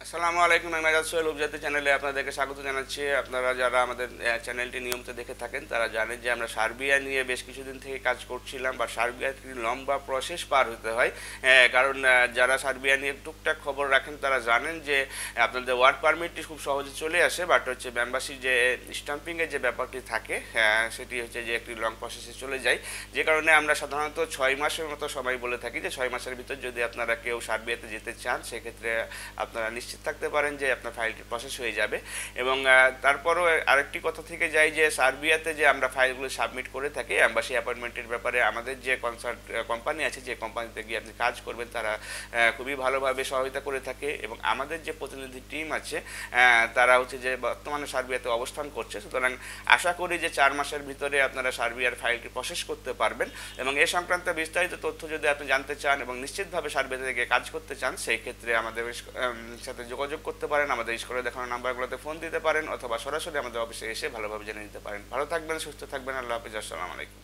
আসসালামু আলাইকুম। আমি মেজাজ সোহেল উপজাতি চ্যানেলে আপনাদেরকে স্বাগত জানাচ্ছি। আপনারা যারা আমাদের চ্যানেলটি নিয়মিত দেখে থাকেন তারা জানেন যে আমরা সার্বিয়া নিয়ে বেশ কিছুদিন থেকে কাজ করছিলাম, বা সার্বিয়ার একটি লম্বা প্রসেস পার হতে হয়। কারণ যারা সার্বিয়া নিয়ে টুকটাক খবর রাখেন তারা জানেন যে আপনাদের ওয়ার্ক পারমিটটি খুব সহজে চলে আসে, বাট হচ্ছে এম্বাসির যে স্টাম্পিংয়ের যে ব্যাপারটি থাকে সেটি হচ্ছে যে একটি লং প্রসেসে চলে যায়। যে কারণে আমরা সাধারণত 6 মাসের মতো সময় বলে থাকি যে 6 মাসের ভিতর যদি আপনারা কেউ সার্বিয়াতে যেতে চান সেক্ষেত্রে আপনারা নিশ্চিত থাকতে পারেন যে আপনার ফাইলটি প্রসেস হয়ে যাবে। এবং তারপরও আরেকটি কথা থেকে যায় যে সার্বিয়াতে যে আমরা ফাইলগুলো সাবমিট করে থাকি অ্যাম্বাসি অ্যাপয়েন্টমেন্টের ব্যাপারে আমাদের যে কনসার্ট কোম্পানি আছে, যে কোম্পানিতে গিয়ে আপনি কাজ করবেন, তারা খুবই ভালোভাবে সহায়তা করে থাকে। এবং আমাদের যে প্রতিনিধি টিম আছে তারা হচ্ছে যে বর্তমানে সার্বিয়াতে অবস্থান করছে। সুতরাং আশা করি যে 4 মাসের ভিতরে আপনারা সার্বিয়ার ফাইলটি প্রসেস করতে পারবেন। এবং এ সংক্রান্ত বিস্তারিত তথ্য যদি আপনি জানতে চান এবং নিশ্চিতভাবে সার্বিয়াতে গিয়ে কাজ করতে চান, সেই ক্ষেত্রে আমাদের সাথে যোগাযোগ করতে পারেন। আমাদের স্ক্রিনে দেখানো নাম্বারগুলোতে ফোন দিতে পারেন, অথবা সরাসরি আমাদের অফিসে এসে ভালোভাবে জেনে নিতে পারেন। ভালো থাকবেন, সুস্থ থাকবেন। আল্লাহ হাফিজ। আসসালামু আলাইকুম।